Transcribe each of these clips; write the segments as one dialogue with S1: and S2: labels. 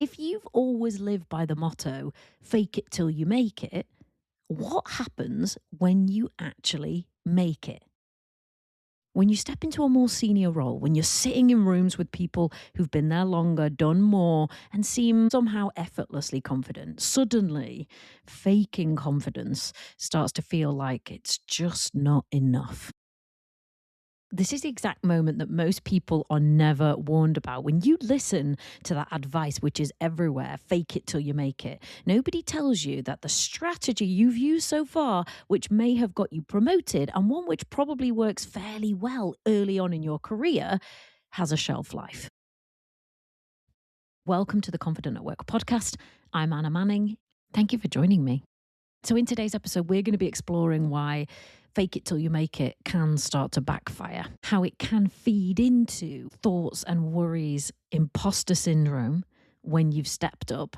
S1: If you've always lived by the motto, fake it till you make it, what happens when you actually make it? When you step into a more senior role, when you're sitting in rooms with people who've been there longer, done more, and seem somehow effortlessly confident, suddenly faking confidence starts to feel like it's just not enough. This is the exact moment that most people are never warned about. When you listen to that advice, which is everywhere, fake it till you make it, nobody tells you that the strategy you've used so far, which may have got you promoted and one which probably works fairly well early on in your career, has a shelf life. Welcome to the Confident at Work podcast. I'm Anna Manning. Thank you for joining me. So, in today's episode, we're going to be exploring why fake it till you make it can start to backfire, how it can feed into thoughts and worries, imposter syndrome when you've stepped up,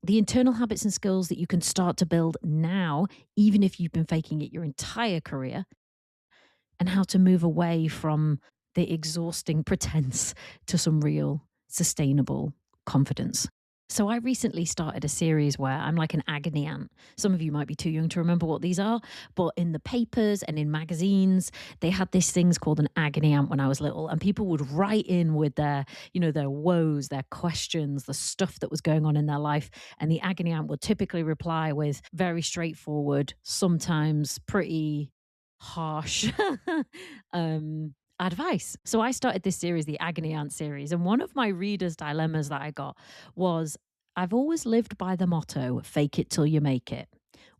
S1: the internal habits and skills that you can start to build now, even if you've been faking it your entire career, and how to move away from the exhausting pretense to some real sustainable confidence. So I recently started a series where I'm like an agony aunt. Some of you might be too young to remember what these are, but in the papers and in magazines, they had these things called an agony aunt when I was little, and people would write in with their woes, their questions, the stuff that was going on in their life, and the agony aunt would typically reply with very straightforward, sometimes pretty harsh advice. So I started this series, the Agony Aunt series, and one of my readers' dilemmas that I got was, I've always lived by the motto, fake it till you make it.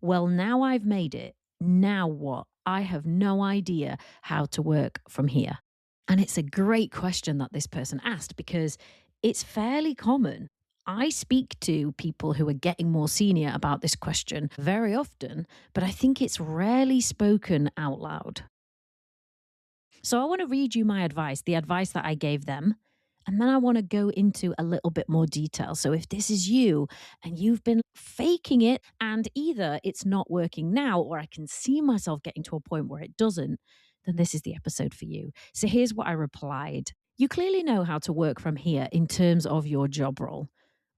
S1: Well, now I've made it. Now what? I have no idea how to work from here. And it's a great question that this person asked because it's fairly common. I speak to people who are getting more senior about this question very often, but I think it's rarely spoken out loud. So I want to read you my advice, the advice that I gave them. And then I want to go into a little bit more detail. So if this is you and you've been faking it and either it's not working now or I can see myself getting to a point where it doesn't, then this is the episode for you. So here's what I replied. You clearly know how to work from here in terms of your job role.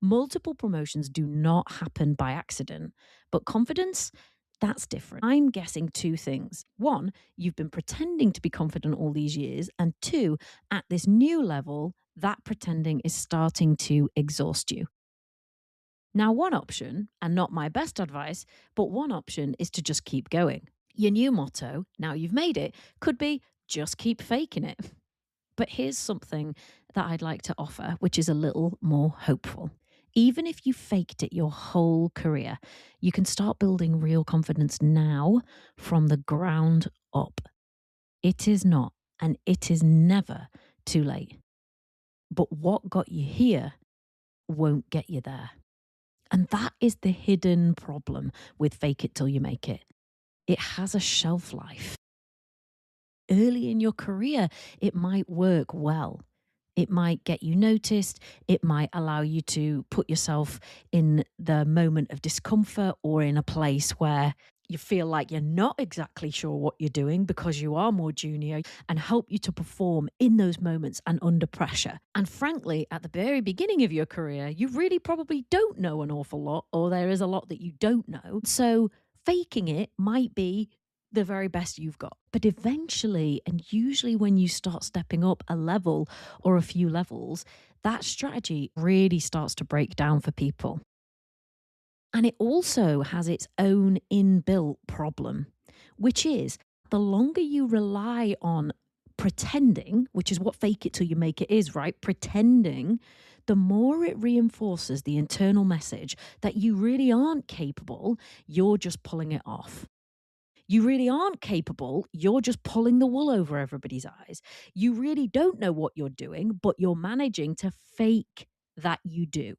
S1: Multiple promotions do not happen by accident, but confidence, that's different. I'm guessing two things. One, you've been pretending to be confident all these years. And two, at this new level, that pretending is starting to exhaust you. Now, one option, and not my best advice, but one option is to just keep going. Your new motto, now you've made it, could be just keep faking it. But here's something that I'd like to offer, which is a little more hopeful. Even if you faked it your whole career, you can start building real confidence now from the ground up. It is not, and it is never too late. But what got you here won't get you there. And that is the hidden problem with fake it till you make it. It has a shelf life. Early in your career, it might work well. It might get you noticed. It might allow you to put yourself in the moment of discomfort or in a place where you feel like you're not exactly sure what you're doing because you are more junior and help you to perform in those moments and under pressure. And frankly, at the very beginning of your career, you really probably don't know an awful lot, or there is a lot that you don't know. So faking it might be the very best you've got. But eventually, and usually when you start stepping up a level or a few levels, that strategy really starts to break down for people. And it also has its own inbuilt problem, which is the longer you rely on pretending, which is what fake it till you make it is, right? Pretending, the more it reinforces the internal message that you really aren't capable, you're just pulling it off. You really aren't capable. You're just pulling the wool over everybody's eyes. You really don't know what you're doing, but you're managing to fake that you do.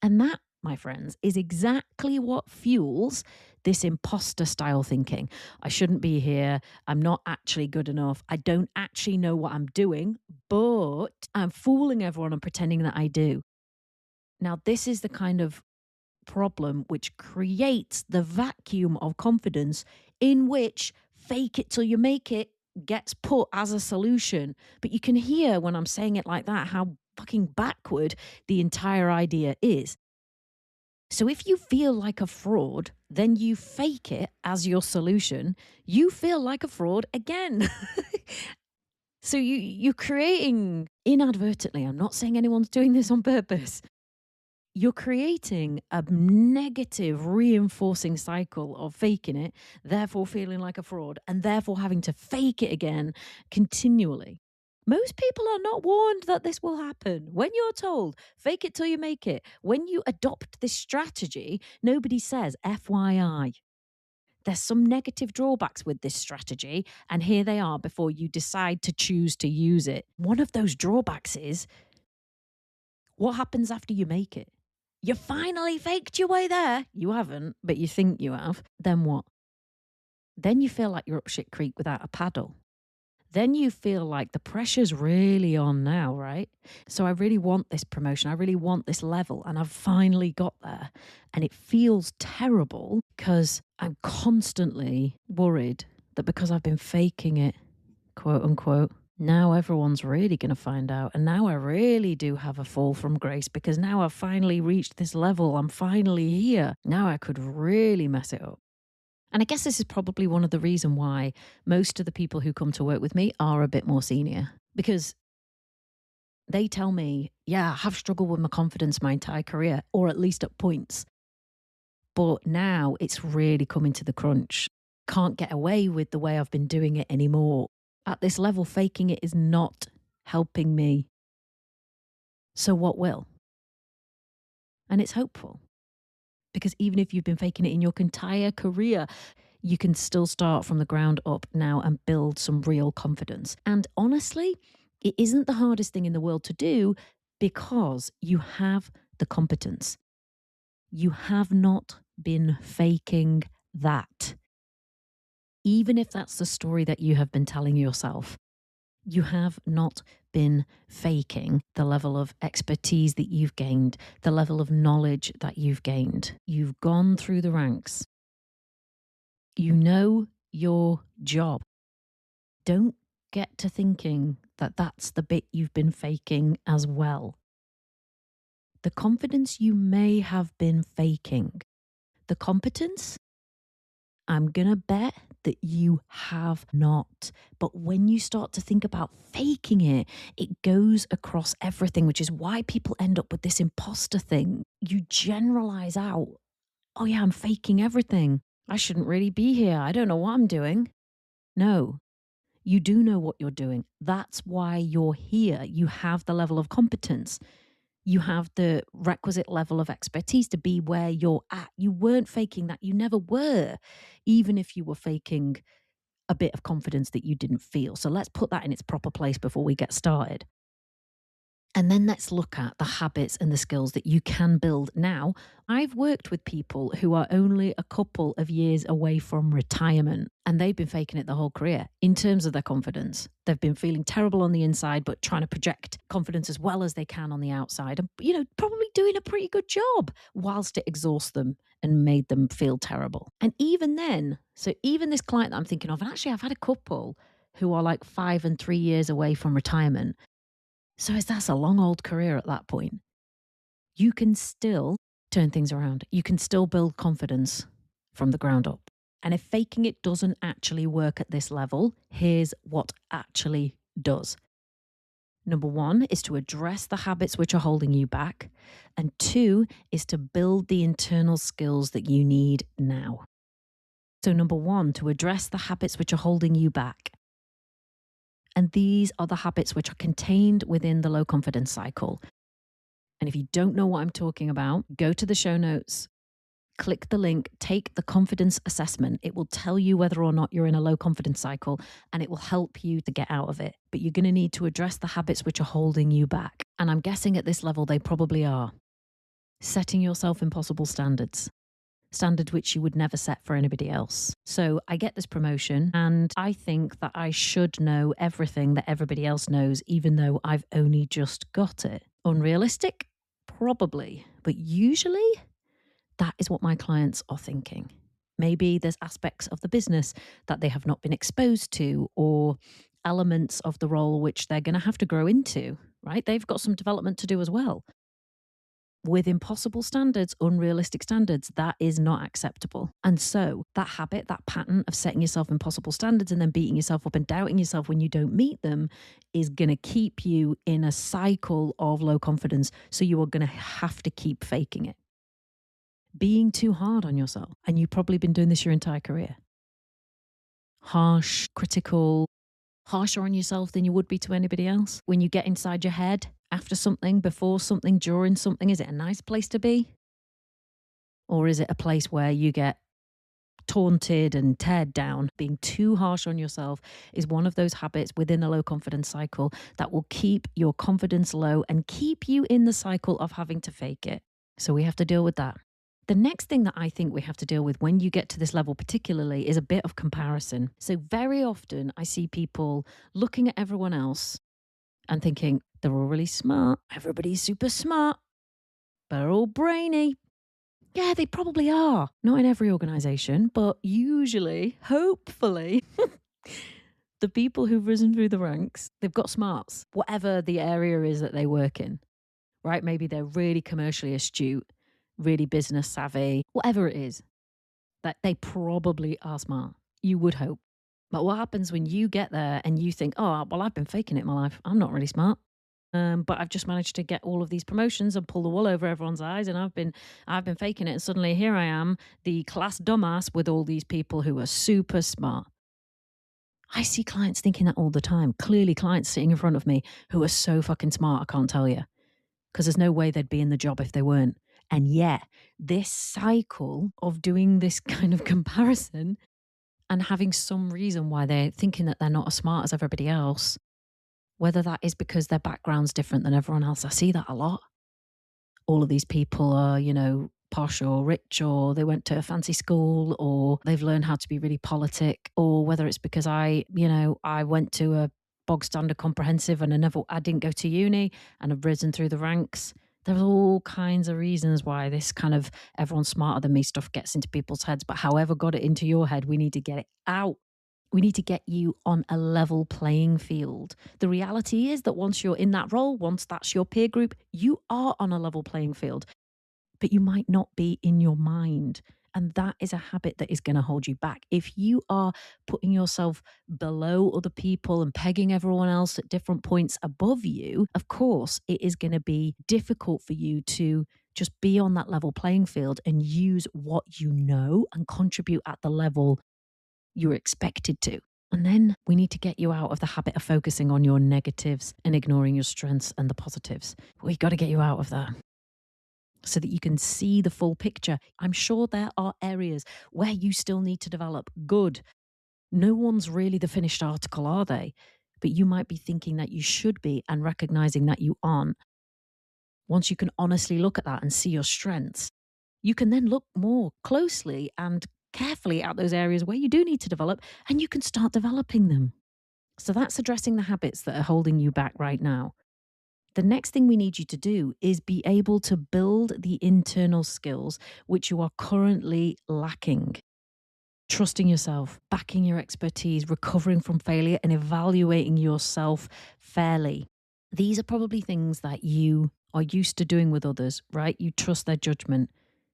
S1: And that, my friends, is exactly what fuels this imposter style thinking. I shouldn't be here. I'm not actually good enough. I don't actually know what I'm doing, but I'm fooling everyone and pretending that I do. Now, this is the kind of problem which creates the vacuum of confidence in which fake it till you make it gets put as a solution. But you can hear when I'm saying it like that how fucking backward the entire idea is. So if you feel like a fraud, then you fake it as your solution. You feel like a fraud again. So you're creating inadvertently, I'm not saying anyone's doing this on purpose. You're creating a negative reinforcing cycle of faking it, therefore feeling like a fraud, and therefore having to fake it again continually. Most people are not warned that this will happen. When you're told, fake it till you make it, when you adopt this strategy, nobody says, FYI. There's some negative drawbacks with this strategy, and here they are before you decide to choose to use it. One of those drawbacks is what happens after you make it? You finally faked your way there. You haven't, but you think you have. Then what? Then you feel like you're up shit creek without a paddle. Then you feel like the pressure's really on now, right? So I really want this promotion. I really want this level. And I've finally got there. And it feels terrible because I'm constantly worried that because I've been faking it, quote unquote, now everyone's really going to find out. And now I really do have a fall from grace because now I've finally reached this level. I'm finally here. Now I could really mess it up. And I guess this is probably one of the reasons why most of the people who come to work with me are a bit more senior, because they tell me, yeah, I have struggled with my confidence my entire career, or at least at points. But now it's really coming to the crunch. Can't get away with the way I've been doing it anymore. At this level, faking it is not helping me. So what will? And it's hopeful. Because even if you've been faking it in your entire career, you can still start from the ground up now and build some real confidence. And honestly, it isn't the hardest thing in the world to do because you have the competence. You have not been faking that. Even if that's the story that you have been telling yourself, you have not been faking the level of expertise that you've gained, the level of knowledge that you've gained. You've gone through the ranks. You know your job. Don't get to thinking that that's the bit you've been faking as well. The confidence you may have been faking, the competence, I'm going to bet that you have not. But when you start to think about faking it, it goes across everything, which is why people end up with this imposter thing. You generalize out, oh yeah, I'm faking everything. I shouldn't really be here. I don't know what I'm doing. No, you do know what you're doing. That's why you're here. You have the level of competence. You have the requisite level of expertise to be where you're at. You weren't faking that. You never were, even if you were faking a bit of confidence that you didn't feel. So let's put that in its proper place before we get started. And then let's look at the habits and the skills that you can build now. I've worked with people who are only a couple of years away from retirement, and they've been faking it the whole career in terms of their confidence. They've been feeling terrible on the inside, but trying to project confidence as well as they can on the outside, and, probably doing a pretty good job whilst it exhausts them and made them feel terrible. And even then, so even this client that I'm thinking of, and actually I've had a couple who are like 5 and 3 years away from retirement. So that's a long old career at that point. You can still turn things around. You can still build confidence from the ground up. And if faking it doesn't actually work at this level, here's what actually does. Number 1 is to address the habits which are holding you back. And 2 is to build the internal skills that you need now. So number 1, to address the habits which are holding you back. And these are the habits which are contained within the low confidence cycle. And if you don't know what I'm talking about, go to the show notes, click the link, take the confidence assessment. It will tell you whether or not you're in a low confidence cycle, and it will help you to get out of it. But you're going to need to address the habits which are holding you back. And I'm guessing at this level, they probably are. Setting yourself impossible standards which you would never set for anybody else. So I get this promotion and I think that I should know everything that everybody else knows, even though I've only just got it. Unrealistic? Probably. But usually that is what my clients are thinking. Maybe there's aspects of the business that they have not been exposed to, or elements of the role which they're going to have to grow into. right? They've got some development to do as well. With impossible standards, unrealistic standards, that is not acceptable. And so that habit, that pattern of setting yourself impossible standards and then beating yourself up and doubting yourself when you don't meet them is going to keep you in a cycle of low confidence. So you are going to have to keep faking it. Being too hard on yourself. And you've probably been doing this your entire career. Harsh, critical, harsher on yourself than you would be to anybody else. When you get inside your head after something, before something, during something, is it a nice place to be? Or is it a place where you get taunted and teared down? Being too harsh on yourself is one of those habits within a low confidence cycle that will keep your confidence low and keep you in the cycle of having to fake it. So we have to deal with that. The next thing that I think we have to deal with when you get to this level, particularly, is a bit of comparison. So, very often I see people looking at everyone else and thinking, they're all really smart. Everybody's super smart. They're all brainy. Yeah, they probably are. Not in every organization, but usually, hopefully, the people who've risen through the ranks, they've got smarts, whatever the area is that they work in, right? Maybe they're really commercially astute, really business savvy, whatever it is, that they probably are smart. You would hope. But what happens when you get there and you think, oh, well, I've been faking it in my life. I'm not really smart. But I've just managed to get all of these promotions and pull the wool over everyone's eyes, and I've been faking it. And suddenly here I am, the class dumbass with all these people who are super smart. I see clients thinking that all the time. Clearly, clients sitting in front of me who are so fucking smart, I can't tell you, because there's no way they'd be in the job if they weren't. And yet, this cycle of doing this kind of comparison and having some reason why they're thinking that they're not as smart as everybody else, whether that is because their background's different than everyone else. I see that a lot. All of these people are, posh or rich, or they went to a fancy school, or they've learned how to be really politic, or whether it's because I went to a bog standard comprehensive and I didn't go to uni and have risen through the ranks. There's all kinds of reasons why this kind of everyone's smarter than me stuff gets into people's heads. But however got it into your head, we need to get it out. We need to get you on a level playing field. The reality is that once you're in that role, once that's your peer group, you are on a level playing field, but you might not be in your mind. And that is a habit that is going to hold you back. If you are putting yourself below other people and pegging everyone else at different points above you, of course, it is going to be difficult for you to just be on that level playing field and use what you know and contribute at the level you're expected to. And then we need to get you out of the habit of focusing on your negatives and ignoring your strengths and the positives. We got to get you out of that so that you can see the full picture. I'm sure there are areas where you still need to develop. Good. No one's really the finished article, are they? But you might be thinking that you should be and recognizing that you aren't. Once you can honestly look at that and see your strengths, you can then look more closely and carefully at those areas where you do need to develop, and you can start developing them. So that's addressing the habits that are holding you back right now. The next thing we need you to do is be able to build the internal skills which you are currently lacking. Trusting yourself, backing your expertise, recovering from failure, and evaluating yourself fairly. These are probably things that you are used to doing with others, right? You trust their judgment.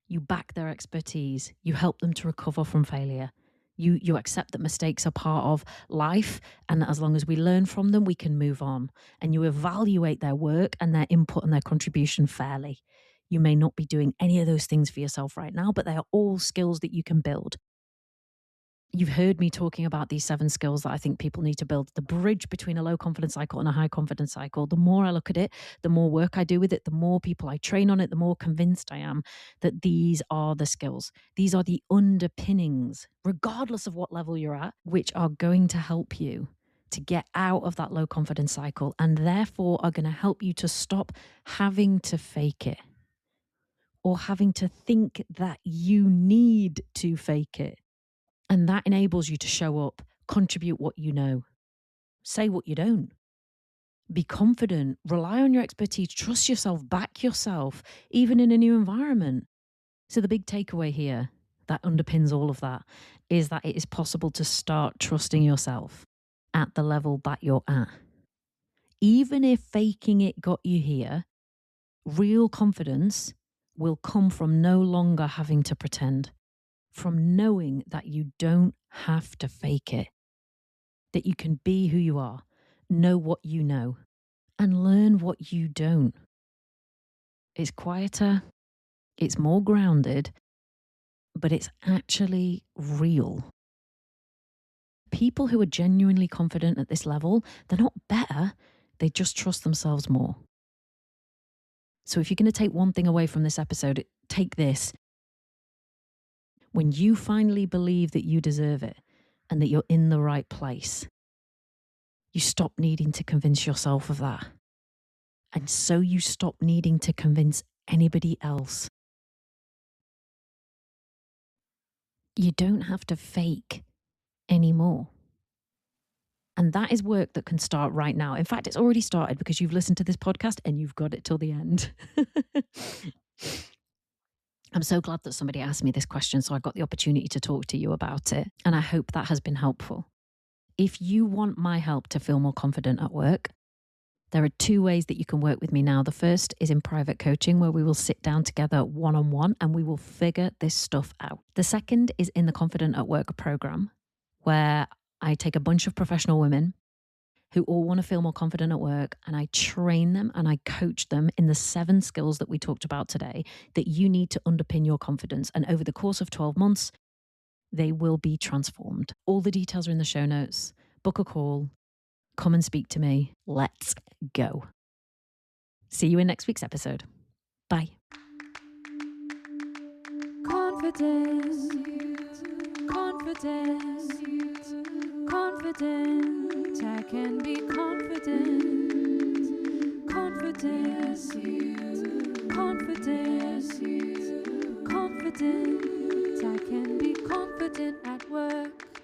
S1: You back their expertise. You help them to recover from failure. You accept that mistakes are part of life, and that as long as we learn from them, we can move on. And you evaluate their work and their input and their contribution fairly. You may not be doing any of those things for yourself right now, but they are all skills that you can build. You've heard me talking about these 7 skills that I think people need to build. The bridge between a low confidence cycle and a high confidence cycle. The more I look at it, the more work I do with it, the more people I train on it, the more convinced I am that these are the skills. These are the underpinnings, regardless of what level you're at, which are going to help you to get out of that low confidence cycle, and therefore are going to help you to stop having to fake it or having to think that you need to fake it. And that enables you to show up, contribute what you know, say what you don't, be confident, rely on your expertise, trust yourself, back yourself, even in a new environment. So the big takeaway here that underpins all of that is that it is possible to start trusting yourself at the level that you're at. Even if faking it got you here, real confidence will come from no longer having to pretend, from knowing that you don't have to fake it, that you can be who you are, know what you know, and learn what you don't. It's quieter, it's more grounded, but it's actually real. People who are genuinely confident at this level, they're not better, they just trust themselves more. So if you're going to take one thing away from this episode, take this. When you finally believe that you deserve it and that you're in the right place, you stop needing to convince yourself of that. And so you stop needing to convince anybody else. You don't have to fake anymore. And that is work that can start right now. In fact, it's already started because you've listened to this podcast and you've got it till the end. I'm so glad that somebody asked me this question, so I got the opportunity to talk to you about it. And I hope that has been helpful. If you want my help to feel more confident at work, there are 2 ways that you can work with me now. The first is in private coaching, where we will sit down together one-on-one and we will figure this stuff out. The second is in the Confident at Work program, where I take a bunch of professional women who all want to feel more confident at work, and I train them and I coach them in the 7 skills that we talked about today that you need to underpin your confidence. And over the course of 12 months, they will be transformed. All the details are in the show notes. Book a call. Come and speak to me. Let's go. See you in next week's episode. Bye.
S2: Confidence, confidence, confidence. I can be confident. Confidence, confidence, confidence. I can be confident at work.